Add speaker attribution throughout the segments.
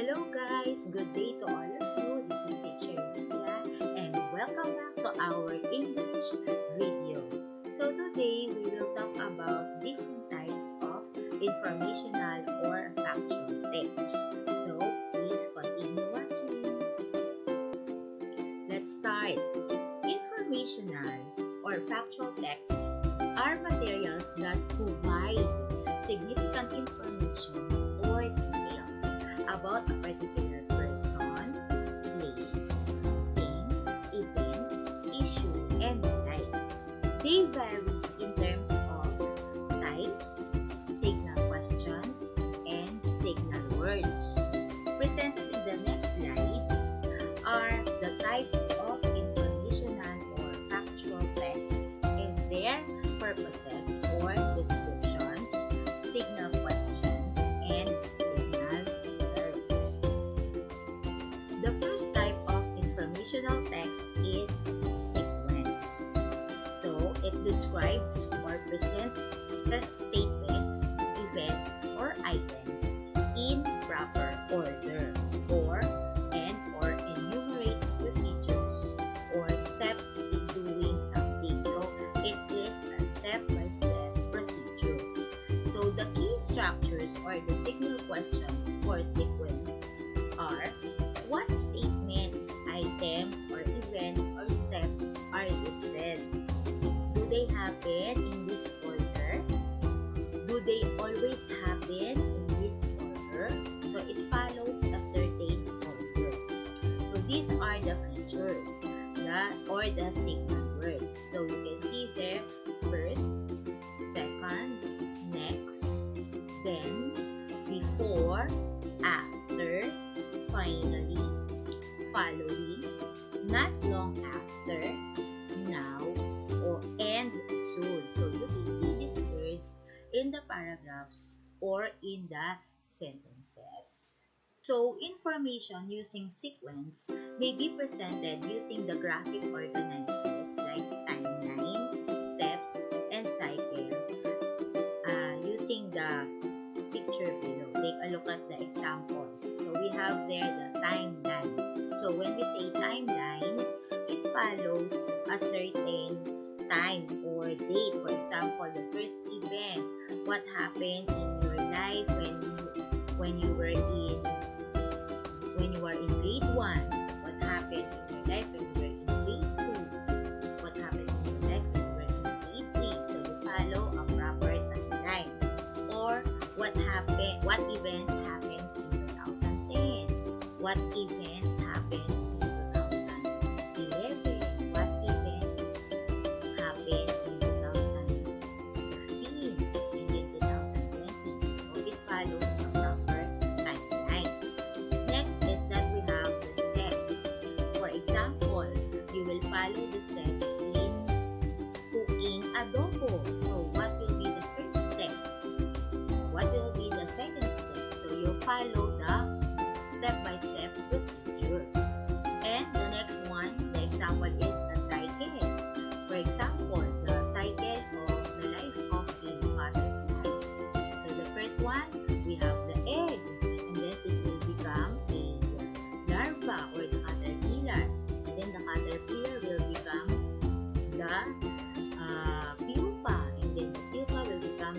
Speaker 1: Hello guys! Good day to all of you. This is Teacher Lydia and welcome back to our English video. So today we will talk about different types of informational or factual text. So please continue watching. Let's start. Informational or factual texts are materials that provide significant information or details about a particular person, place, thing, event, issue, and the like. They vary in terms of types, signal questions, and signal words. Presented in the next slides are the types of informational or factual texts and their purposes or descriptions, signal questions, and signal words. The first type of informational text is sequence. So, it describes or presents set statements, events, or items in proper order or enumerates procedures or steps in doing something. So, it is a step-by-step procedure. So, the key structures or the signal questions for sequence are: what statements, items, or events or steps are listed? Do they happen in this order? Do they always happen in this order? So, it follows a certain order. So, these are the features or the signal words. So, you can see there, first, second, next, then, before, after, finally, following, not long after, now, and soon. So, you can see these words in the paragraphs or in the sentences. So, information using sequence may be presented using the graphic organizers like timeline, steps, and cycle. Using the picture below, take a look at the examples. So, we have there the timeline. So, when we say timeline, it follows a certain time or date. For example, the first event, what happened in your life when you were in grade 1, what happened in your life when you were in grade 2, what happened in your life when you were in grade 3. So you follow a proper timeline. Or what event happens in 2010, what event happens in 2011, what events happen in 2015 and in 2020. So it follows a proper timeline. Next is that we have the steps. For example, you will follow the steps in cooking adobo. So what will be the first step? What will be the second step? So you follow the step-by-step procedure. And the next one, the example is a cycle. For example, the cycle of the life of a butterfly. So the first one, we have the egg, and then it will become a larva or the caterpillar. And then the caterpillar will become the pupa, and then the pupa will become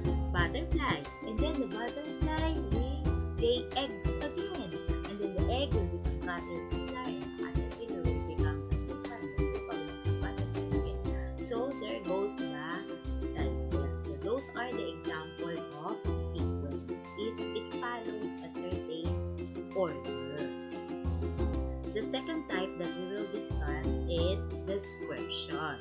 Speaker 1: the butterfly. And then the butterfly will lay eggs again. And then the egg will become caterpillar, and the caterpillar will become the pupa, and the pupa will become butterfly again. So there goes the cycle. So those are the example of sequence. It follows a certain order. The second type that we will discuss is description.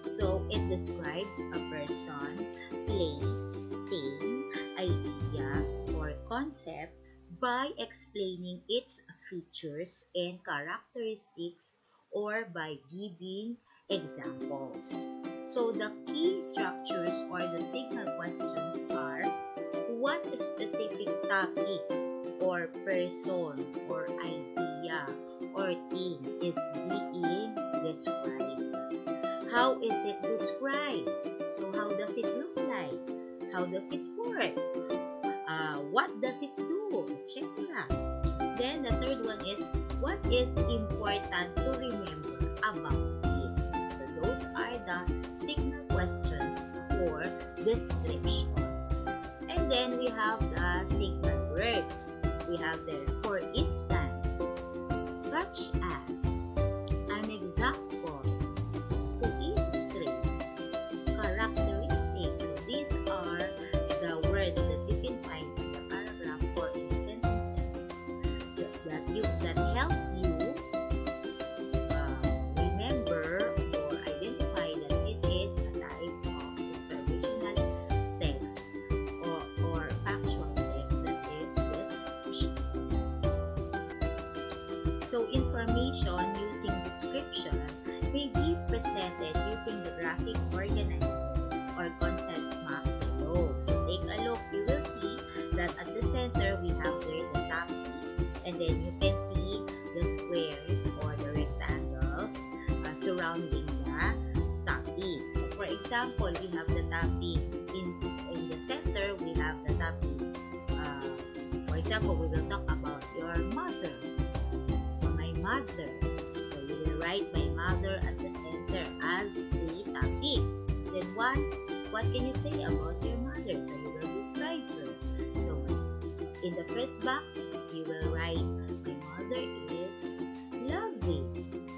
Speaker 1: So it describes a person, place, thing, idea, or concept by explaining its features and characteristics or by giving examples. So the key structures or the signal questions are: what specific topic or person or idea or thing is being described? How is it described? So how does it look like? How does it work? What does it do? Etc. Then the third one is, what is important to remember about it? So those are the signal questions for description. And then we have the signal words. We have there, for instance, such as, an example, to illustrate, characteristics. So these are the words that you can find in the paragraph or in the sentences that help you remember or identify that it is a type of informational text or factual text that is description. So information using description may be presented using the graphic organizer or concept map below. So take a look, you will see that at the center we have there the topic, and then you can see the squares or the rectangles surrounding the topic. So for example, we have the topic in the center, we have the topic. For example, we will talk about your mother. So my mother. So you will write my mother at the center as a topic. Then what can you say about your mother? So you will describe her. So in the first box, you will write, my mother is lovely.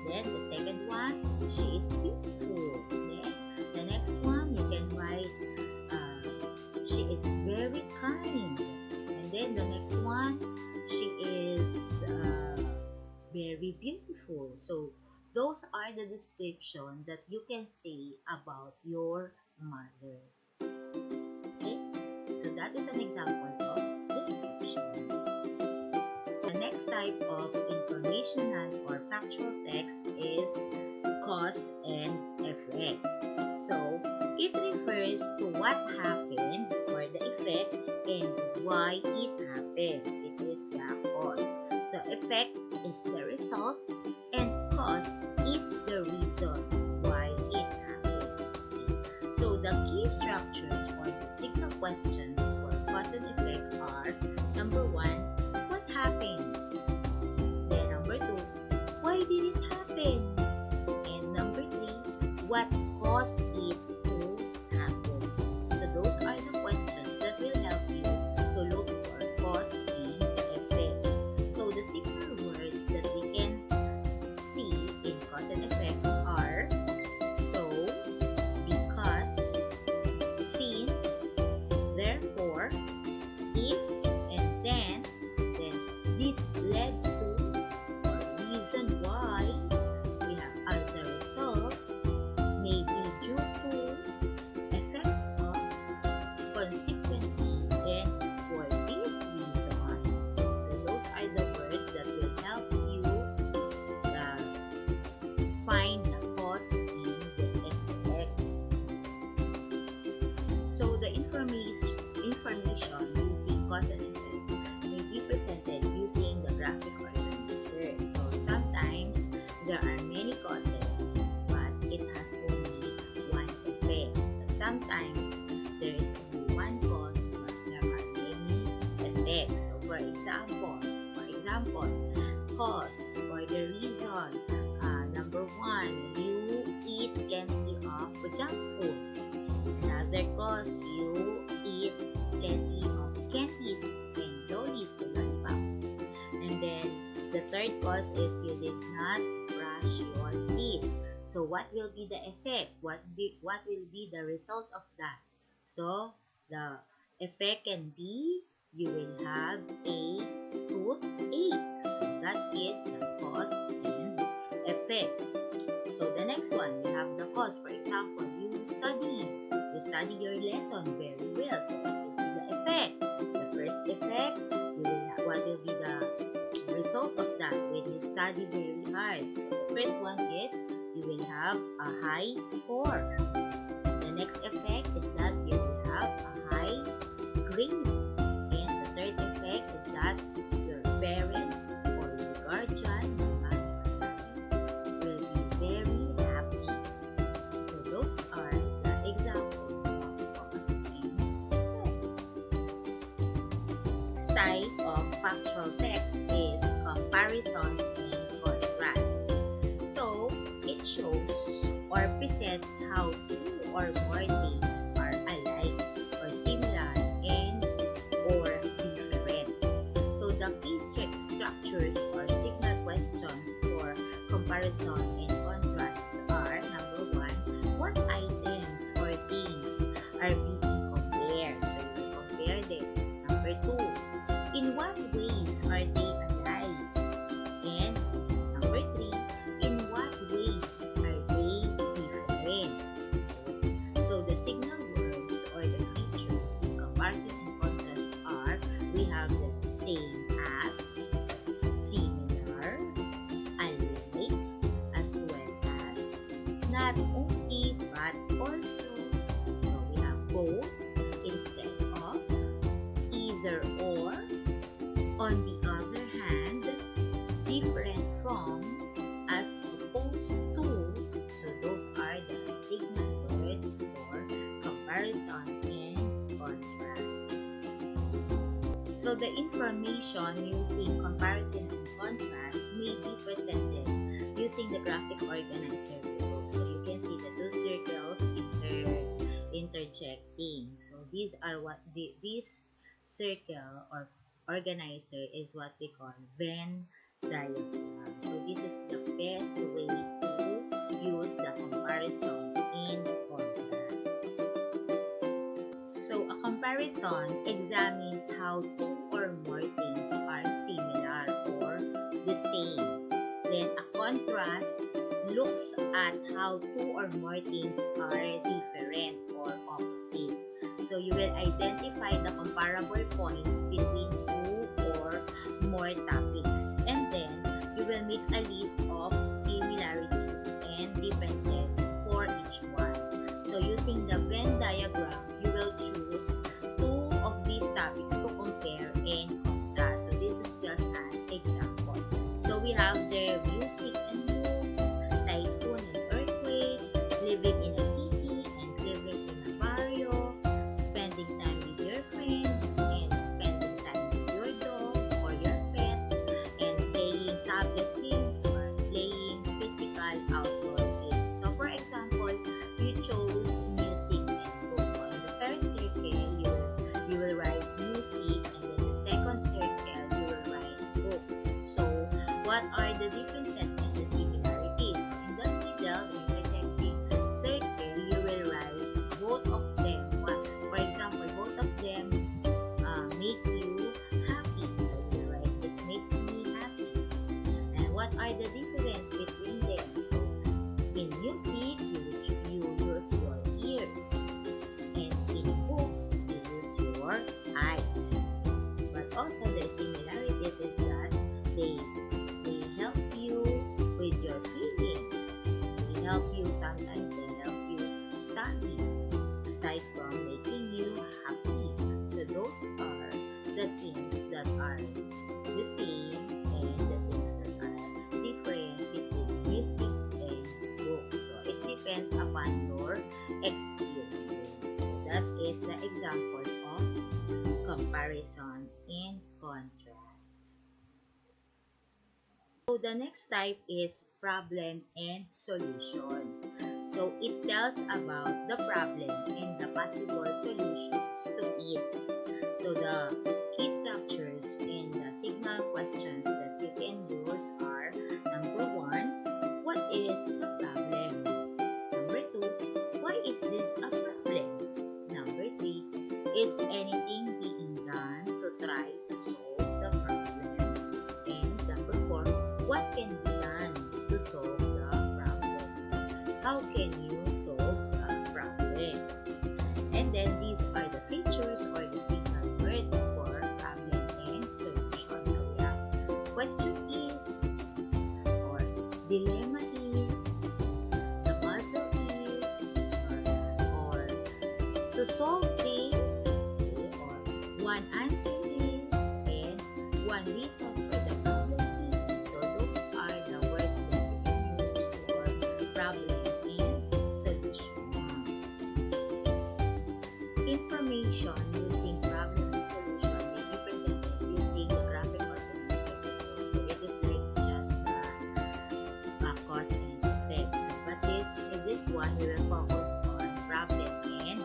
Speaker 1: Then the second one, she is beautiful. Then the next one, you can write, she is very kind. And then the next one, she is very beautiful. So those are the description that you can say about your mother. Okay, so that is an example of description. The next type of informational or factual text is cause and effect. So it refers to what happened or the effect and why it happened. It is the cause. So effect is the result and cause is the reason why it happened. So the key structures for the signal questions for cause and effect are, number 1, what happened? Then number 2, why did it happen? And number 3, what caused it to happen? So those are the questions that will help you to look for cause and effect. So the signal words that we can see in cause and effects are so, because, since, therefore, if, and then this led to, or reason why. We have as a result, maybe due to, effect of, consequently, and for this reason. So those are the words that will help you find the cause and the effect. So the information using cause and effect may be presented using the graphic organizer. So sometimes there are many causes, but it has only one effect. But sometimes there is only one cause, but there are many effects. So for example, cause or the reason. Number 1, you eat plenty of junk food. Another cause, you eat plenty of candies and lollies or lollipops. And then the third cause is you did not brush your teeth. So what will be the effect? What will be the result of that? So the effect can be you will have a toothache. So that is the cause and effect. So the next one, we have the cause. For example, you study your lesson very well. So what will be the effect? The first effect, what will be the result of that when you study very hard? So the first one is you will have a high score. The next effect is that you will have a high grade. And the third effect is that your parents or your guardian will be very happy. So those are the examples of cause and effect. Next type of factual text is comparison and contrast. So, it shows or presents how two or more things are alike or similar and or different. So, the key structures or signal questions for comparison and contrasts are: number one, what items or things are being compared? So, you will compare them. Number two, in what ways are they alike? And number three, in what ways are they different? So the signal words or the features in comparison and contrast are: we have the same as, similar, alike, as well as, not only but also. So we have both instead of, either or, on the other hand, different from, as opposed to. So those are the signal words for comparison and contrast. So the information using comparison and contrast may be presented using the graphic organizer below. So you can see the two circles interjecting. So these are what this circle or organizer is what we call Venn diagram. So this is the best way to use the comparison and contrast. So a comparison examines how two or more things are similar or the same. Then a contrast looks at how two or more things are different or opposite. So you will identify the comparable points between two or more topics, and then you will make a list of similarities and differences for each one. So using the Venn diagram, you will choose two of these topics to compare and contrast. So this is just an example. So we have the music and books, typhoon and earthquake, living in a city and living in a barrio, spending time with your friends and spending time with your dog or your pet, and playing tablet games or playing physical outdoor games. So for example, you chose music and books. So in the first circle, you will write music, and then the second circle, you will write books. So what are the differences and the similarities? So in the middle, the intersecting circle, you will write both of them. For example, both of them make you happy. So you will write, it makes me happy. And what are the difference between them? So in music, you use your ears, and in books, you use your eyes. But also the similarities is that they help you with your feelings. Sometimes they help you study, aside from making you happy. So those are the things that are the same and the things that are different between music and books. So it depends upon your experience. So that is the example of comparison and contrast. So the next type is problem and solution. So it tells about the problem and the possible solutions to it. So the key structures and the signal questions that you can use are: number one, what is the problem? Number two, why is this a problem? Number three, is anything being done to try to solve the problem? And number four, what can be done to solve the problem? How can you solve the problem? And then these are the features or the signal words for problem and solution. So we have question is, or dilemma is, the puzzle is, or to solve this, or one answer is, and one reason for the problem is. So those are the words that you can use for problem and solution. Information using problem and solution may be presented using the graphic organizer. So it is like one, we will focus on problem and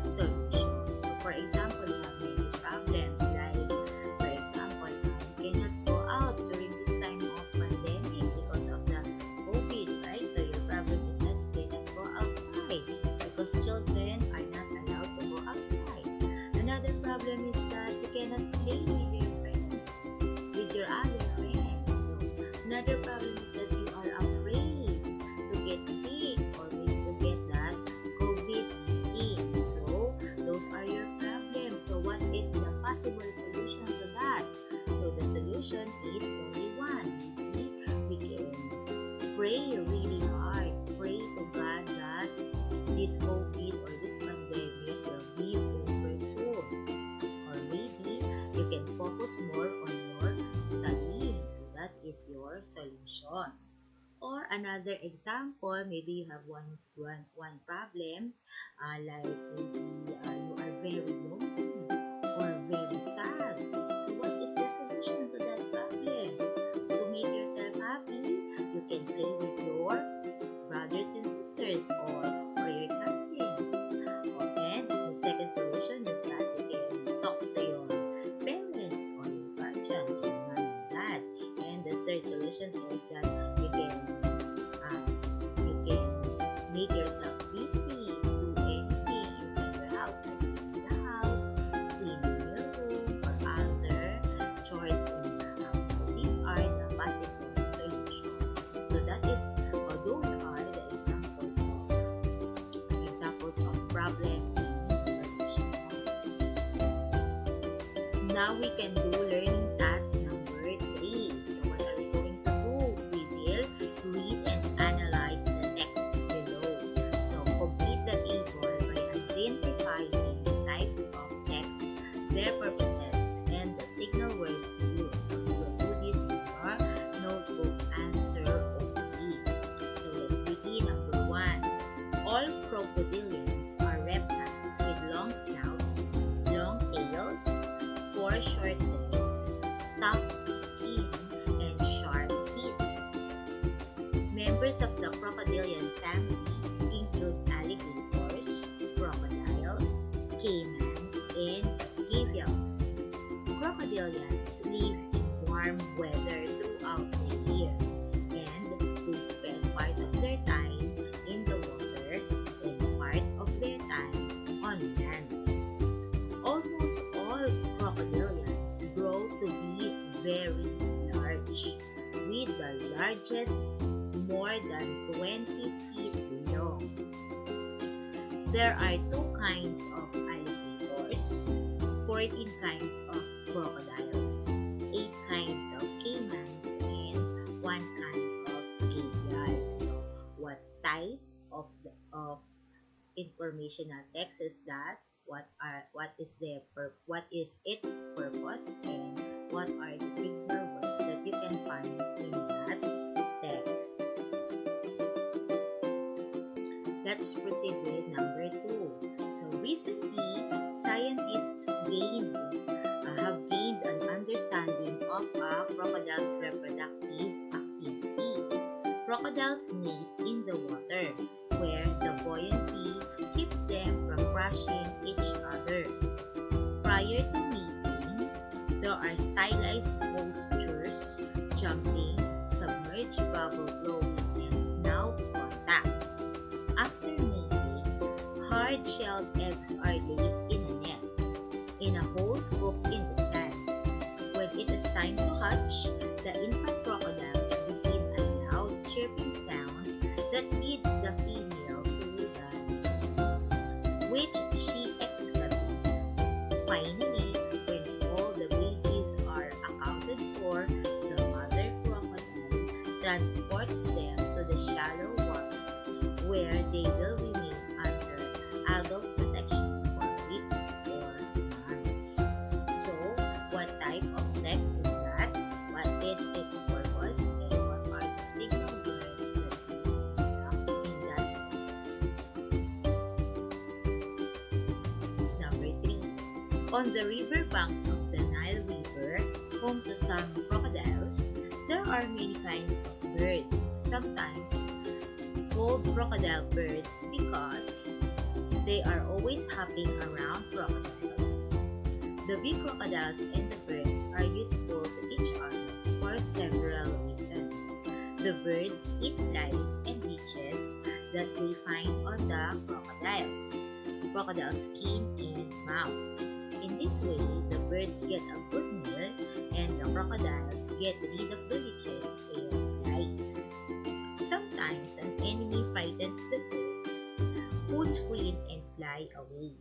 Speaker 1: solution. So, for example, you have many problems like, for example, you cannot go out during this time of pandemic because of the COVID, right? So, your problem is that you cannot go outside because children are not allowed to go outside. Another problem is that you cannot play with your friends, with your other friends. So, another problem is that you are afraid to get sick or maybe to get that COVID-19. So, those are your problems. So, what is the possible solution to that? So, the solution is only one. We can pray really hard. Pray to God that this COVID or this pandemic will be over soon. Or maybe you can focus more on your studying. So, that is your solution. Or another example, maybe you have one problem, like maybe you are very lonely or very sad. So what is the solution to that problem? To make yourself happy, you can play with your brothers and sisters or your cousins. And the second solution is that you can talk to your parents or your guardians, your mom and dad. And the third solution is that you can make yourself busy, do anything inside your house, like cleaning the house, cleaning your room, or other chores in the house. So these are the possible solutions. So that is, or those are the examples of problem and solution. Now we can do learning task number 3. So what are we going to do? We will read and analyze the text below. So complete the table by identifying the types of text, their purposes, and the signal words used. So you will do this in your notebook answer only. So let's begin. Number 1. All crocodilians are reptiles with long snouts, long tails, 4 short legs, tough skin, and sharp teeth. Members of the crocodilian family include alligators, crocodiles, caimans, and gavials. Crocodilians live in warm weather throughout the year, and they spend part of their time in the water and part of their time on land. Almost all crocodilians grow to be very large, with the largest more than 20 feet long. There are 2 kinds of alligators, 14 kinds of crocodiles, 8 kinds of caimans, and 1 kind of gavial. So, what type of informational text is that? What is its purpose, and what are the signal words that you can find in that text? Let's proceed with number 2. So recently, scientists have gained an understanding of a crocodile's reproductive activity. Crocodiles mate in the water, where the buoyancy keeps them from crushing each other. Prior to mating, there are stylized postures, jumping, submerged bubble blowing, and snout contact. After mating, hard-shelled eggs are laid in a nest, in a hole scooped in the sand. When it is time to hatch, the infant crocodiles begin a loud chirping sound that leads the female to the nest, which she excavates. Finally, when all the babies are accounted for, the mother crocodile transports them to the shallow water, where they will remain under adult protection for weeks or months. So, what type of text is that? What is its purpose? And what are the signal words that use in that text? Number 3. On the river banks of the Nile River, home to some crocodiles, there are many kinds of birds. Sometimes called crocodile birds because they are always hopping around crocodiles. The big crocodiles and the birds are useful to each other for several reasons. The birds eat flies and leeches that they find on the crocodile skin and mouth. In this way, the birds get a good meal and the crocodiles get rid of the leeches and flies. Sometimes an enemy frightens the birds, who scream and fly away.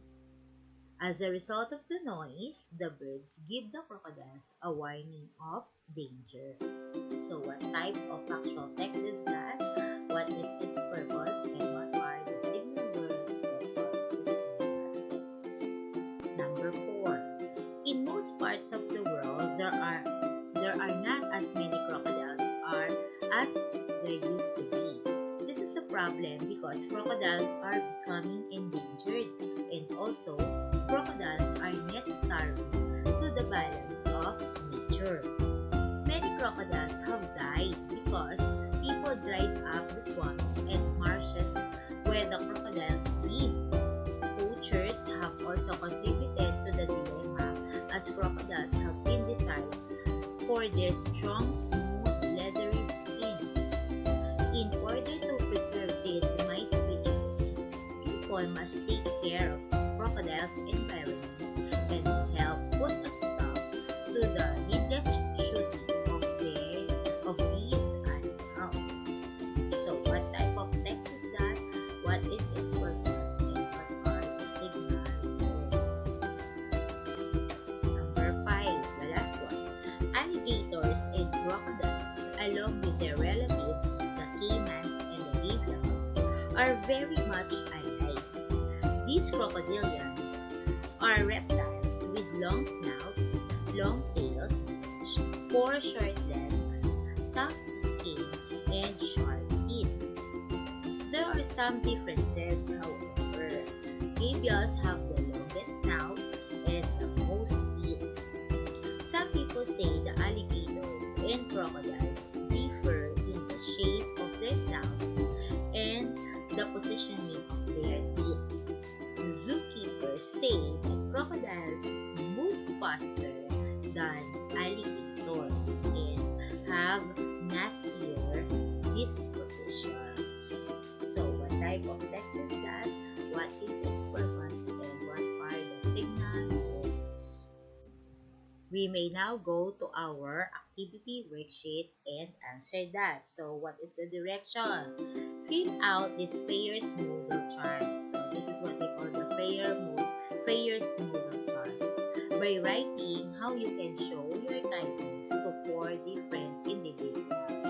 Speaker 1: As a result of the noise, the birds give the crocodiles a warning of danger. So what type of factual text is that? What is its purpose? And what are the signal words that are used in that text? Number 4. In most parts of the world, there are not as many crocodiles as there used to be. This is a problem because crocodiles are becoming endangered, and also crocodiles are necessary to the balance of nature. Many crocodiles have died because people dried up the swamps and marshes where the crocodiles live. Poachers have also contributed to the dilemma as crocodiles have been designed for their strong, smooth, leathery skins. In order to preserve these mighty creatures, people must take care of crocodiles' environment and help put a stop to the needless shooting of these animals. So what type of text is that? What is its purpose and what are the signal words? Number 5, the last one. Alligators and crocodiles, along with their relatives, the caimans and the gavials, are very much alike. These crocodilians are reptiles with long snouts, long tails, 4 short legs, tough skin, and sharp teeth. There are some differences, however. Gavials have the longest snout and the most teeth. Some people say the alligators and crocodiles differ in the shape of their snouts and the positioning of their teeth. Zookeepers say that crocodiles move faster than alligators and have nastier dispositions. So what type of text is that? What is its purpose and what are the signal words? We may now go to our activity worksheet and answer that. So what is the direction? Fill out this Freyr's modal chart. So this is what we call the Freyr's modal chart. By writing how you can show your kindness to 4 different individuals.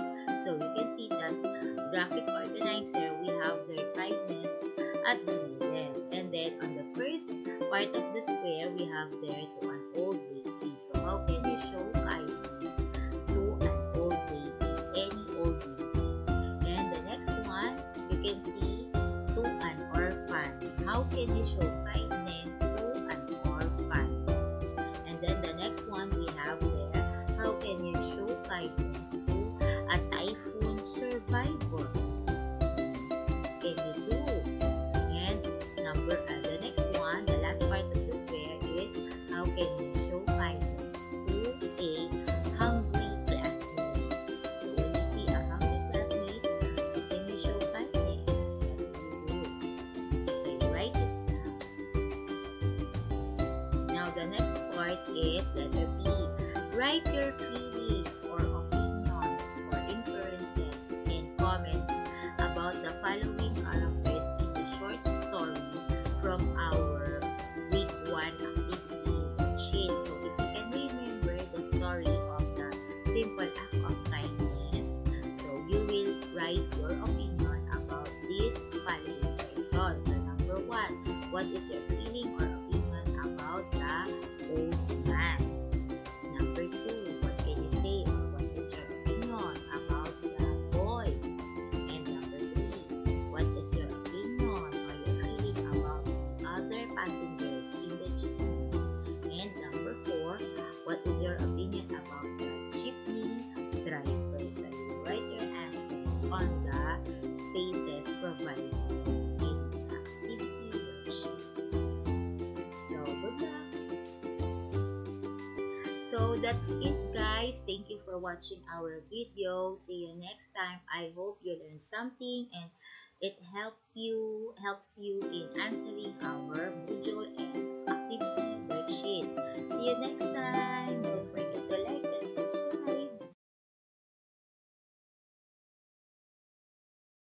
Speaker 1: So you can see that graphic organizer, we have their kindness at the middle. And then on the first part of the square, we have there to an old lady. So how can you show kindness to an old lady, any old lady? And the next one, you can see to an orphan. How can you show kindness to an orphan? And then the next one we have there, how can you show kindness to a typhoon survivor? Can you do? And the next one, the last part of the square is how can you show kindness to a hungry classmate? So when you see a hungry classmate, how can you show kindness? So you write it down. Now the next part is letter B. Write your feelings or opinions or inferences and comments about the following characters in the short story from our week 1 activity worksheet. So if you can remember the story of the simple act of kindness, so you will write your opinion about this following person. So number 1, what is your feeling or opinion about the old man? Number 2, what can you say or what is your opinion about the boy? And number 3, what is your opinion or your feeling about other passengers in the jeepney? And number 4, what is your opinion about the jeepney driver? So you write your answers on the spaces provided in the activity worksheets. So, good luck! So, that's it guys. Thank you for watching our video. See you next time. I hope you learned something and it helps you in answering our module and activity worksheet. See you next time.